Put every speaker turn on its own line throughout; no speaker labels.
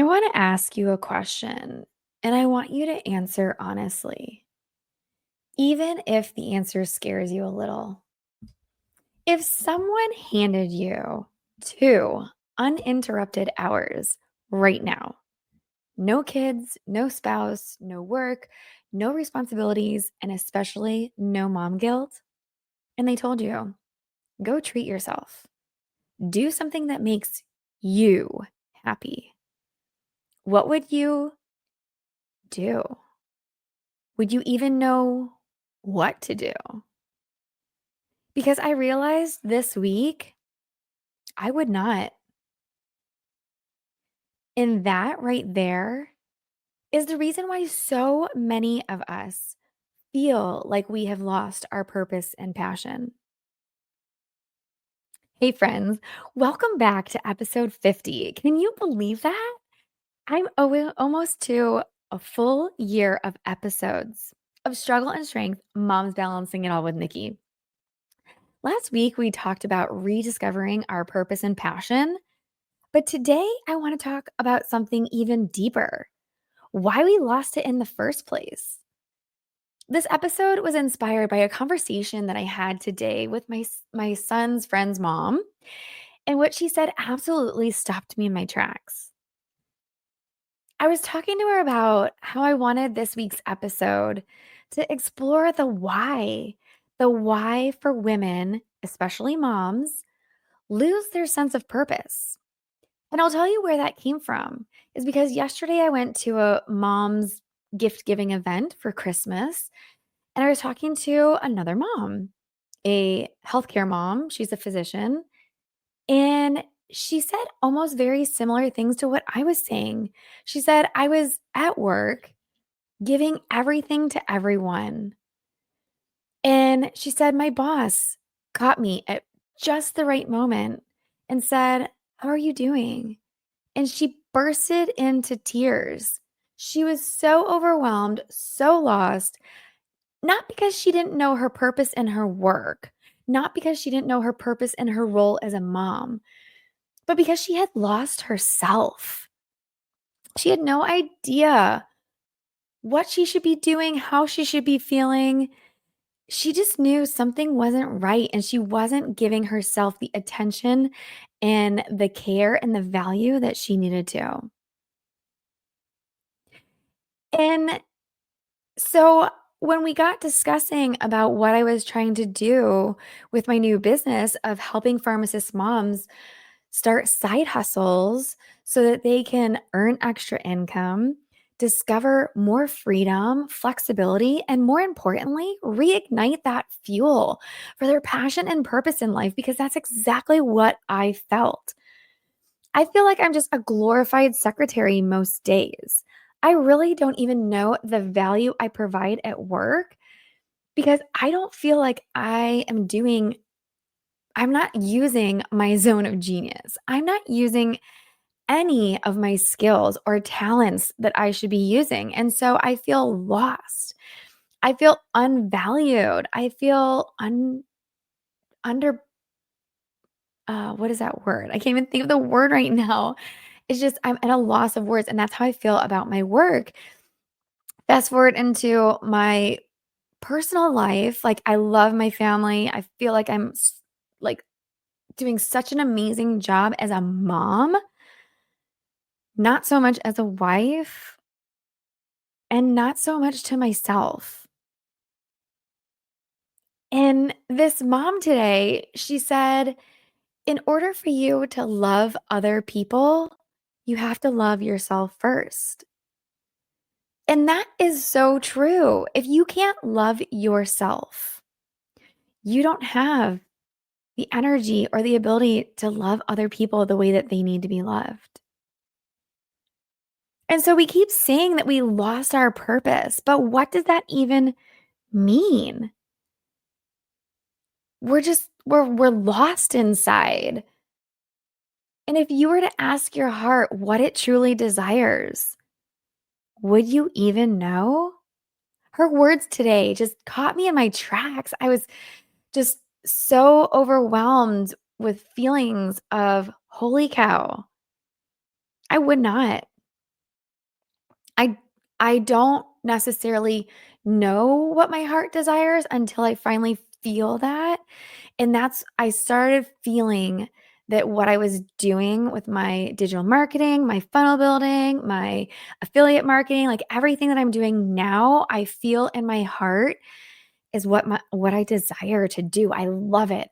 I want to ask you a question, and I want you to answer honestly, even if the answer scares you a little. If someone handed you 2 uninterrupted hours right now, no kids, no spouse, no work, no responsibilities, and especially no mom guilt, and they told you, go treat yourself, do something that makes you happy, what would you do? Would you even know what to do? Because I realized this week I would not. And that right there is the reason why so many of us feel like we have lost our purpose and passion. Hey, friends, welcome back to episode 50. Can you believe that? I'm almost to a full year of episodes of Struggle and Strength, Moms Balancing It All with Nikki. Last week, we talked about rediscovering our purpose and passion, but today I want to talk about something even deeper, why we lost it in the first place. This episode was inspired by a conversation that I had today with my son's friend's mom, and what she said absolutely stopped me in my tracks. I was talking to her about how I wanted this week's episode to explore the why for women, especially moms, lose their sense of purpose. And I'll tell you where that came from is because yesterday I went to a mom's gift giving event for Christmas, and I was talking to another mom, a healthcare mom. She's a physician. And she said almost very similar things to what I was saying. She said, I was at work giving everything to everyone. And she said, my boss caught me at just the right moment and said, how are you doing? And she bursted into tears. She was so overwhelmed, so lost, not because she didn't know her purpose in her work, not because she didn't know her purpose in her role as a mom, but because she had lost herself. She had no idea what she should be doing, how she should be feeling. She just knew something wasn't right and she wasn't giving herself the attention and the care and the value that she needed to. And so when we got discussing about what I was trying to do with my new business of helping pharmacist moms start side hustles so that they can earn extra income, discover more freedom, flexibility, and more importantly, reignite that fuel for their passion and purpose in life, because that's exactly what I felt. I feel like I'm just a glorified secretary most days. I really don't even know the value I provide at work because I don't feel like I'm not using my zone of genius. I'm not using any of my skills or talents that I should be using. And so I feel lost. I feel unvalued. I feel under what is that word? I can't even think of the word right now. It's just I'm at a loss of words, and that's how I feel about my work. Fast forward into my personal life, like I love my family. I feel like like doing such an amazing job as a mom, not so much as a wife, and not so much to myself. And this mom today, she said, in order for you to love other people, you have to love yourself first. And that is so true. If you can't love yourself, you don't have the energy or the ability to love other people the way that they need to be loved. And so we keep saying that we lost our purpose, but what does that even mean? We're lost inside. And if you were to ask your heart what it truly desires, would you even know? Her words today just caught me in my tracks. I was just so overwhelmed with feelings of, holy cow, I would not. I I don't necessarily know what my heart desires until I finally feel that, and that's I started feeling that what I was doing with my digital marketing, my funnel building, my affiliate marketing, like everything that I'm doing now, I feel in my heart is what I desire to do. I love it.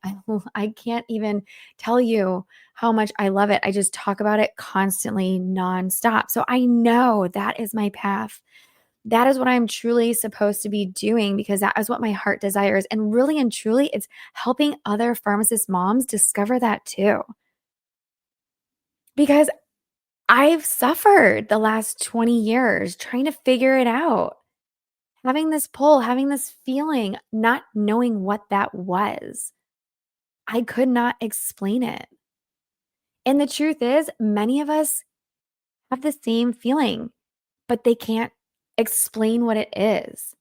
I can't even tell you how much I love it. I just talk about it constantly nonstop. So I know that is my path. That is what I'm truly supposed to be doing because that is what my heart desires. And really and truly, it's helping other pharmacist moms discover that too. Because I've suffered the last 20 years trying to figure it out, having this pull, having this feeling, not knowing what that was. I could not explain it. And the truth is, many of us have the same feeling, but they can't explain what it is.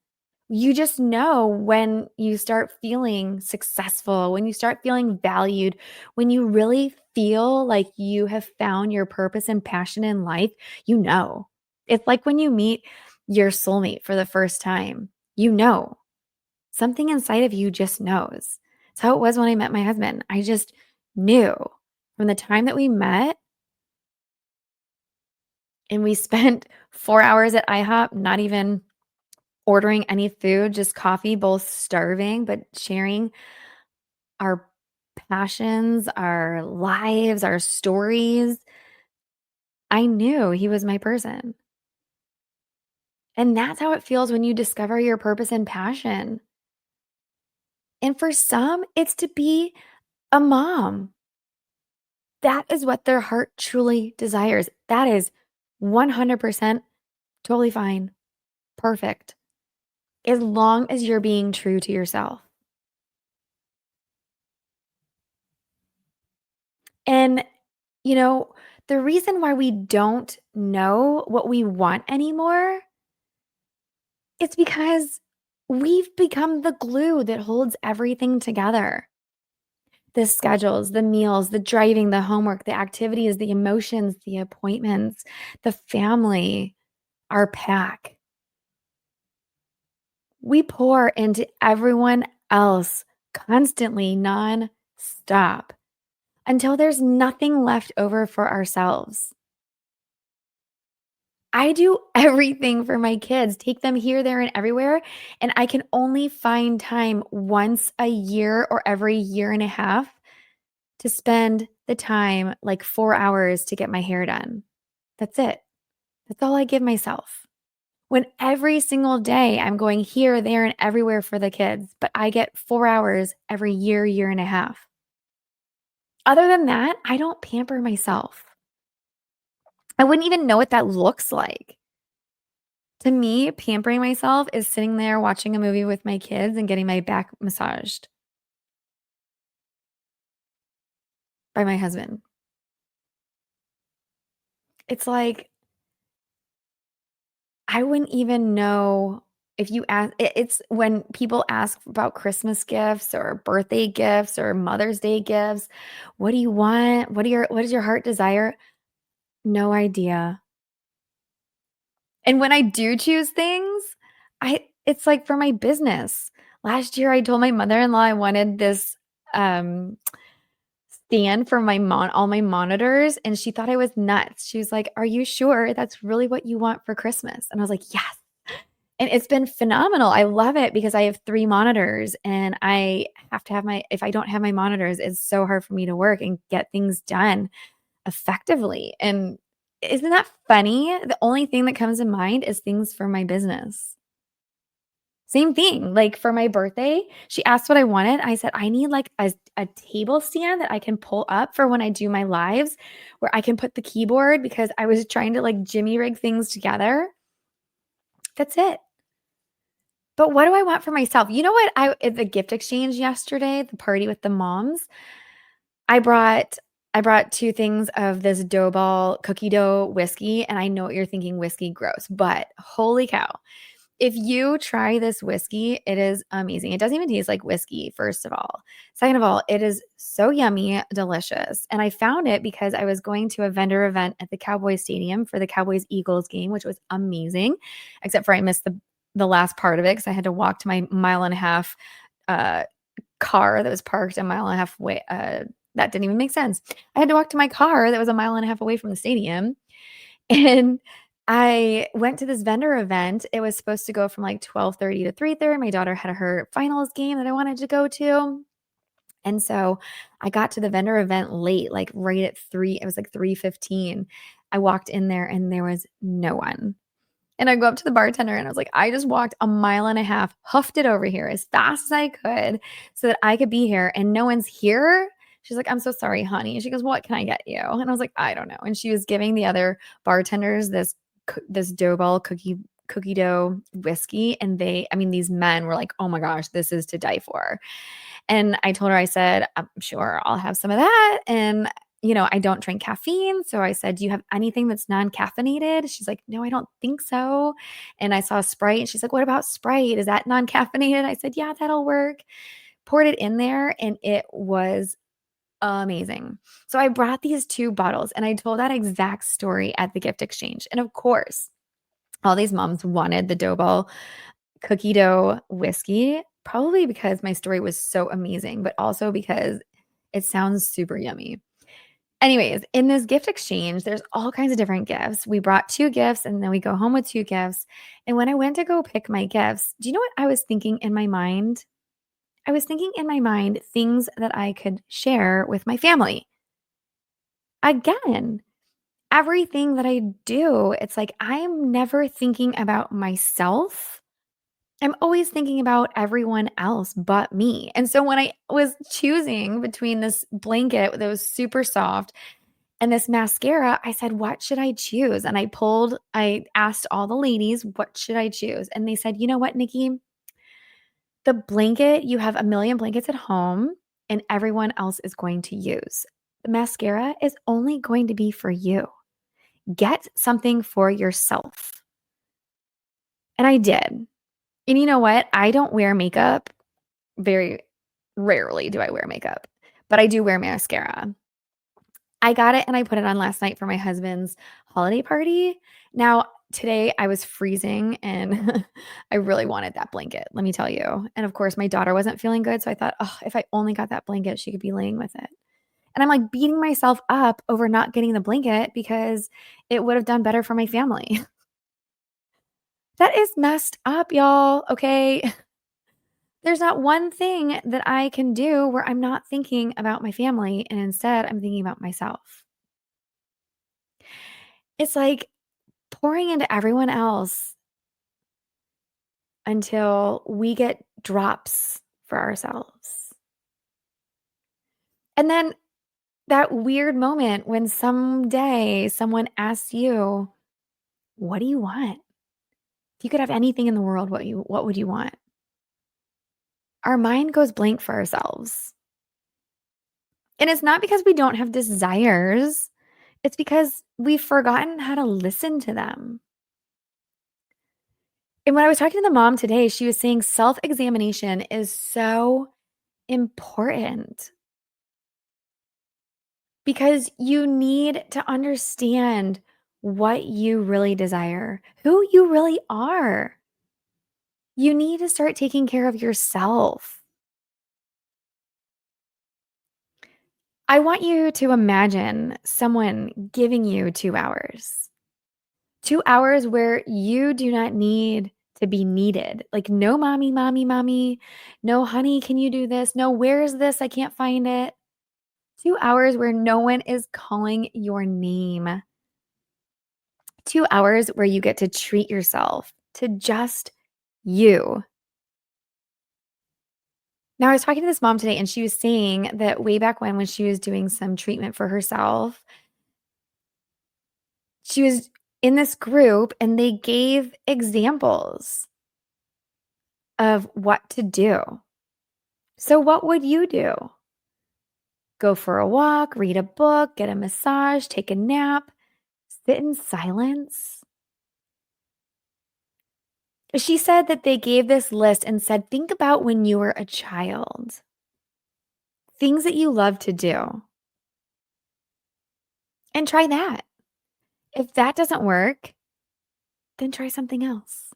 You just know when you start feeling successful, when you start feeling valued, when you really feel like you have found your purpose and passion in life, you know. It's like when you meet your soulmate for the first time, you know. Something inside of you just knows. It's how it was when I met my husband. I just knew from the time that we met and we spent 4 hours at IHOP, not even ordering any food, just coffee, both starving, but sharing our passions, our lives, our stories. I knew he was my person. And that's how it feels when you discover your purpose and passion. And for some, it's to be a mom. That is what their heart truly desires. That is 100% totally fine. Perfect. As long as you're being true to yourself. And, you know, the reason why we don't know what we want anymore, it's because we've become the glue that holds everything together. The schedules, the meals, the driving, the homework, the activities, the emotions, the appointments, the family, our pack. We pour into everyone else constantly, non-stop, until there's nothing left over for ourselves. I do everything for my kids, take them here, there, and everywhere, and I can only find time once a year or every year and a half to spend the time, like 4 hours to get my hair done. That's it. That's all I give myself. When every single day I'm going here, there, and everywhere for the kids, but I get 4 hours every year, year and a half. Other than that, I don't pamper myself. I wouldn't even know what that looks like. To me, pampering myself is sitting there watching a movie with my kids and getting my back massaged by my husband. It's like I wouldn't even know if you ask it's when people ask about Christmas gifts or birthday gifts or Mother's Day gifts, "What do you want? What does your heart desire?" No idea. And when I do choose things, I it's like for my business. Last year, I told my mother-in-law I wanted this, um, stand for all my monitors, and she thought I was nuts. She was like, "Are you sure that's really what you want for Christmas?" And I was like, "Yes." And it's been phenomenal. I love it because I have 3 monitors and I have to have my if I don't have my monitors, it's so hard for me to work and get things done effectively. And isn't that funny? The only thing that comes to mind is things for my business. Same thing. Like for my birthday, she asked what I wanted. I said, I need like a table stand that I can pull up for when I do my lives where I can put the keyboard because I was trying to like jimmy rig things together. That's it. But what do I want for myself? You know what? At the gift exchange yesterday, the party with the moms, I brought I brought 2 things of this dough ball cookie dough whiskey, and I know what you're thinking, whiskey gross, but holy cow. If you try this whiskey, it is amazing. It doesn't even taste like whiskey, first of all. Second of all, it is so yummy, delicious. And I found it because I was going to a vendor event at the Cowboys Stadium for the Cowboys Eagles game, which was amazing, except for I missed the last part of it because I had to walk to my mile and a half uh, car that was parked a mile and a half away. That didn't even make sense. I had to walk to my car that was a mile and a half away from the stadium. And I went to this vendor event. It was supposed to go from like 12:30 to 3:30. My daughter had her finals game that I wanted to go to. And so I got to the vendor event late, like right at 3. It was like 3:15. I walked in there and there was no one. And I go up to the bartender and I was like, I just walked a mile and a half, huffed it over here as fast as I could so that I could be here and no one's here. She's like, I'm so sorry, honey. And she goes, what can I get you? And I was like, I don't know. And she was giving the other bartenders this dough ball cookie dough whiskey. And these men were like, oh my gosh, this is to die for. And I told her, I said, I'm sure I'll have some of that. And I don't drink caffeine. So I said, do you have anything that's non-caffeinated? She's like, no, I don't think so. And I saw Sprite and she's like, what about Sprite? Is that non-caffeinated? I said, yeah, that'll work. Poured it in there and it was amazing. So I brought these 2 bottles and I told that exact story at the gift exchange. And of course, all these moms wanted the dough ball cookie dough whiskey, probably because my story was so amazing, but also because it sounds super yummy. Anyways, in this gift exchange, there's all kinds of different gifts. We brought 2 gifts and then we go home with 2 gifts. And when I went to go pick my gifts, do you know what I was thinking in my mind? I was thinking in my mind things that I could share with my family. Again, everything that I do, it's like I'm never thinking about myself. I'm always thinking about everyone else but me. And so when I was choosing between this blanket that was super soft and this mascara, I said, what should I choose? And I asked all the ladies, what should I choose? And they said, you know what, Nikki? The blanket, you have a million blankets at home and everyone else is going to use. The mascara is only going to be for you. Get something for yourself. And I did. And you know what? I don't wear makeup. Very rarely do I wear makeup, but I do wear mascara. I got it and I put it on last night for my husband's holiday party. Now, today I was freezing and I really wanted that blanket, let me tell you. And of course, my daughter wasn't feeling good. So I thought, oh, if I only got that blanket, she could be laying with it. And I'm like beating myself up over not getting the blanket because it would have done better for my family. That is messed up, y'all. Okay. There's not one thing that I can do where I'm not thinking about my family and instead I'm thinking about myself. It's like pouring into everyone else until we get drops for ourselves. And then that weird moment when someday someone asks you, what do you want? If you could have anything in the world, what would you want? Our mind goes blank for ourselves. And it's not because we don't have desires. It's because we've forgotten how to listen to them. And when I was talking to the mom today, she was saying self-examination is so important because you need to understand what you really desire, who you really are. You need to start taking care of yourself. I want you to imagine someone giving you 2 hours. 2 hours where you do not need to be needed. Like, no mommy, mommy, mommy. No, honey, can you do this? No, where is this? I can't find it. 2 hours where no one is calling your name. 2 hours where you get to treat yourself to just you. Now, I was talking to this mom today, and she was saying that way back when she was doing some treatment for herself, she was in this group and they gave examples of what to do. So, what would you do? Go for a walk, read a book, get a massage, take a nap, sit in silence? She said that they gave this list and said, think about when you were a child, things that you love to do, and try that. If that doesn't work, then try something else.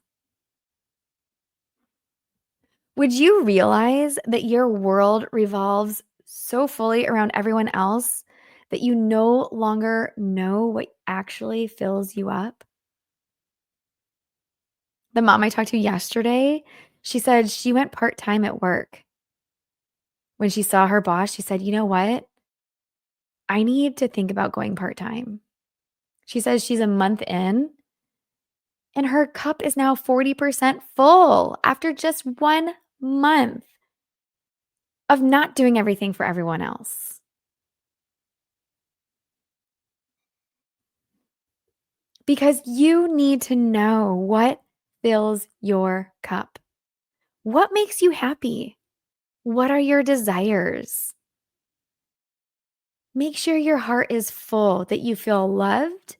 Would you realize that your world revolves so fully around everyone else that you no longer know what actually fills you up? The mom I talked to yesterday, she said she went part-time at work. When she saw her boss, she said, "You know what? I need to think about going part-time." She says she's a month in and her cup is now 40% full after just 1 month of not doing everything for everyone else. Because you need to know what fills your cup. What makes you happy? What are your desires? Make sure your heart is full, that you feel loved,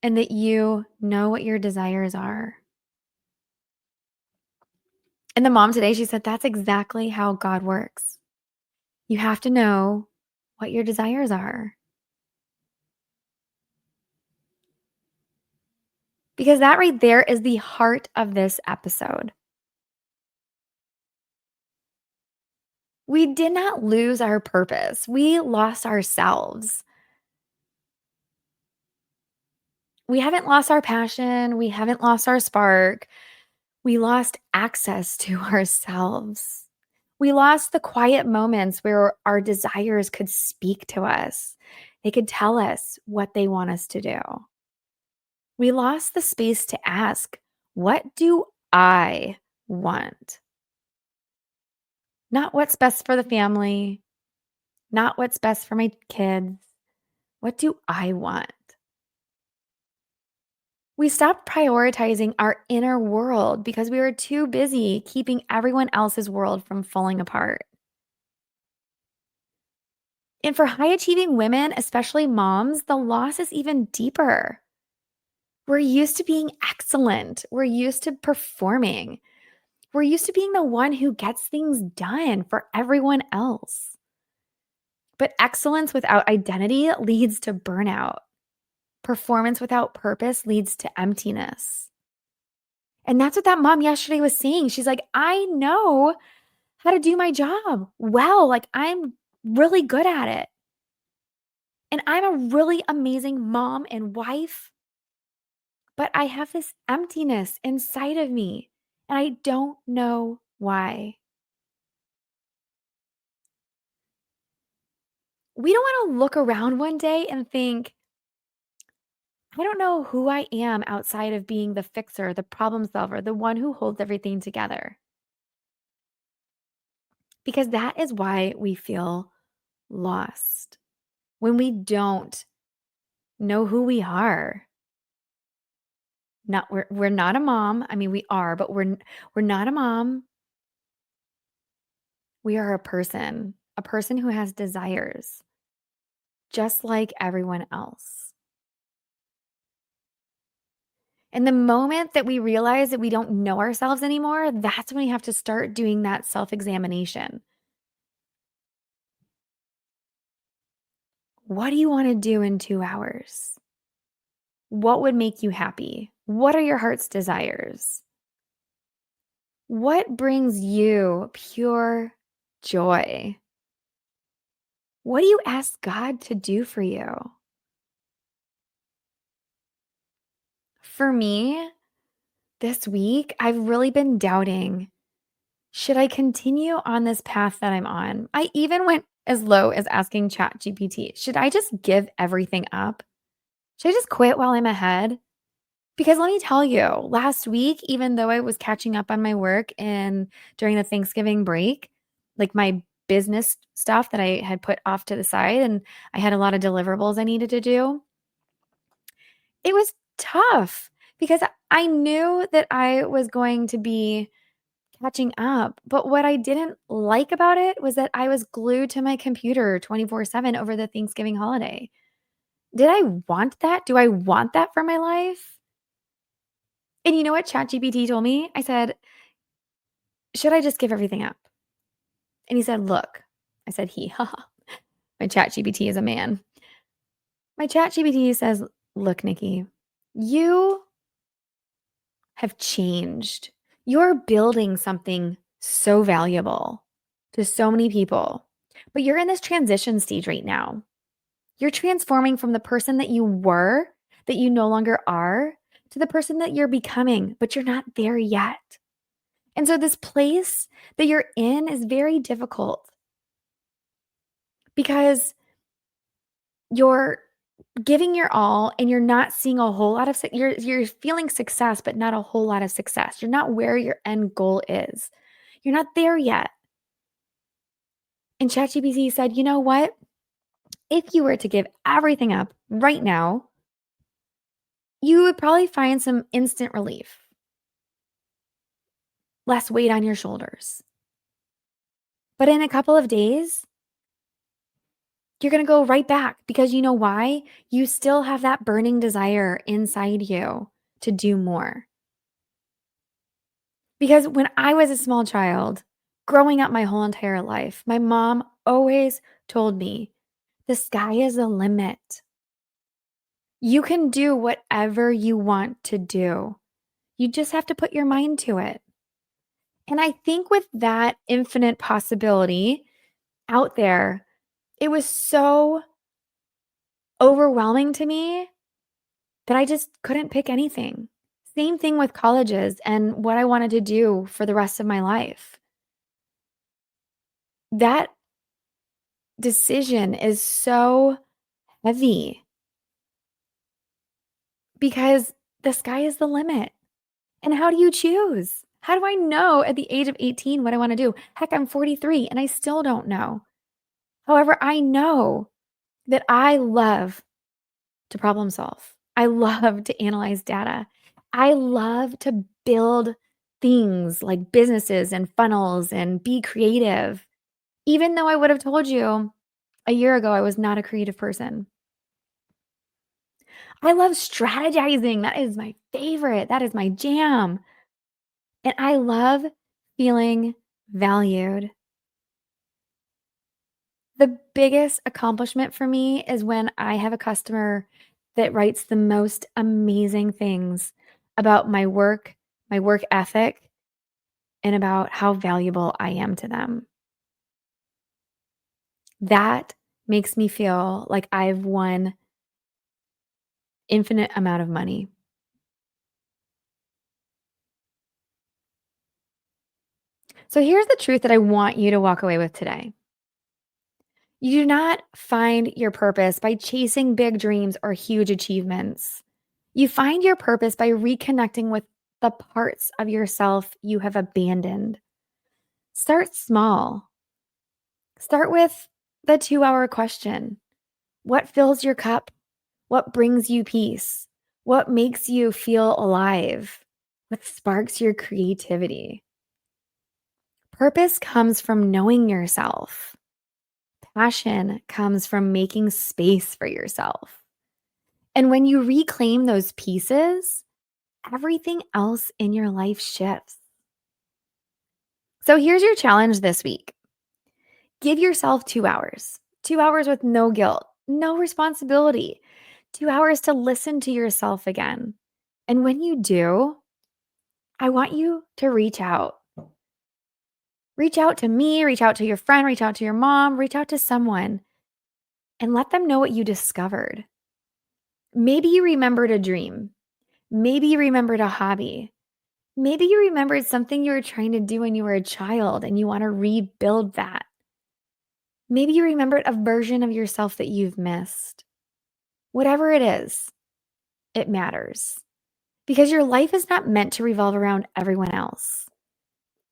and that you know what your desires are. And the mom today, she said, that's exactly how God works. You have to know what your desires are. Because that right there is the heart of this episode. We did not lose our purpose. We lost ourselves. We haven't lost our passion. We haven't lost our spark. We lost access to ourselves. We lost the quiet moments where our desires could speak to us. They could tell us what they want us to do. We lost the space to ask, what do I want? Not what's best for the family, not what's best for my kids. What do I want? We stopped prioritizing our inner world because we were too busy keeping everyone else's world from falling apart. And for high achieving women, especially moms, the loss is even deeper. We're used to being excellent. We're used to performing. We're used to being the one who gets things done for everyone else. But excellence without identity leads to burnout. Performance without purpose leads to emptiness. And that's what that mom yesterday was saying. She's like, I know how to do my job well. Like, I'm really good at it. And I'm a really amazing mom and wife. But I have this emptiness inside of me. And I don't know why. We don't want to look around one day and think, I don't know who I am outside of being the fixer, the problem solver, the one who holds everything together. Because that is why we feel lost when we don't know who we are. Not we're not a mom. I mean, we are, but we're not a mom. We are a person who has desires, just like everyone else. And the moment that we realize that we don't know ourselves anymore, that's when we have to start doing that self-examination. What do you want to do in 2 hours? What would make you happy? What are your heart's desires? What brings you pure joy? What do you ask God to do for you? For me, this week, I've really been doubting, should I continue on this path that I'm on? I even went as low as asking ChatGPT, should I just give everything up? Should I just quit while I'm ahead? Because let me tell you, last week, even though I was catching up on my work and during the Thanksgiving break, like my business stuff that I had put off to the side, and I had a lot of deliverables I needed to do, it was tough because I knew that I was going to be catching up. But what I didn't like about it was that I was glued to my computer 24/7 over the Thanksgiving holiday. Did I want that? Do I want that for my life? And you know what ChatGPT told me? I said, "Should I just give everything up?" And he said, "Look." I said, "He, haha." My ChatGPT is a man. My ChatGPT says, "Look, Nikki, you have changed. You're building something so valuable to so many people, but you're in this transition stage right now. You're transforming from the person that you were, that you no longer are, to the person that you're becoming, but you're not there yet. And so this place that you're in is very difficult because you're giving your all and you're not seeing a whole lot of you're feeling success but not a whole lot of success. You're not where your end goal is. You're not there yet." And ChatGPT said, "You know what? If you were to give everything up right now, you would probably find some instant relief, less weight on your shoulders. But in a couple of days, you're going to go right back because you know why? You still have that burning desire inside you to do more." Because when I was a small child, growing up my whole entire life, my mom always told me, the sky is the limit. You can do whatever you want to do. You just have to put your mind to it. And I think with that infinite possibility out there, it was so overwhelming to me that I just couldn't pick anything. Same thing with colleges and what I wanted to do for the rest of my life. That decision is so heavy because the sky is the limit. And how do you choose? How do I know at the age of 18 what I want to do? Heck, I'm 43 and I still don't know. However, I know that I love to problem solve. I love to analyze data. I love to build things like businesses and funnels and be creative. Even though I would have told you a year ago I was not a creative person. I love strategizing. That is my favorite. That is my jam. And I love feeling valued. The biggest accomplishment for me is when I have a customer that writes the most amazing things about my work ethic, and about how valuable I am to them. That makes me feel like I've won infinite amount of money. So here's the truth that I want you to walk away with today. You do not find your purpose by chasing big dreams or huge achievements. You find your purpose by reconnecting with the parts of yourself you have abandoned. Start small. Start with the 2-hour question. What fills your cup? What brings you peace? What makes you feel alive? What sparks your creativity? Purpose comes from knowing yourself. Passion comes from making space for yourself. And when you reclaim those pieces, everything else in your life shifts. So here's your challenge this week. Give yourself 2 hours, 2 hours with no guilt, no responsibility, 2 hours to listen to yourself again. And when you do, I want you to reach out. Reach out to me, reach out to your friend, reach out to your mom, reach out to someone and let them know what you discovered. Maybe you remembered a dream. Maybe you remembered a hobby. Maybe you remembered something you were trying to do when you were a child and you want to rebuild that. Maybe you remembered a version of yourself that you've missed. Whatever it is, it matters because your life is not meant to revolve around everyone else.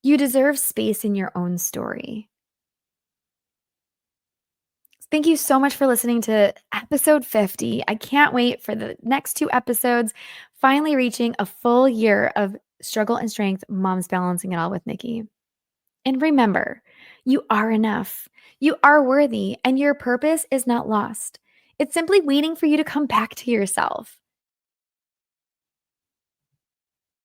You deserve space in your own story. Thank you so much for listening to episode 50. I can't wait for the next 2 episodes, finally reaching a full year of struggle and strength, moms balancing it all with Nikki. And remember, you are enough. You are worthy, and your purpose is not lost. It's simply waiting for you to come back to yourself.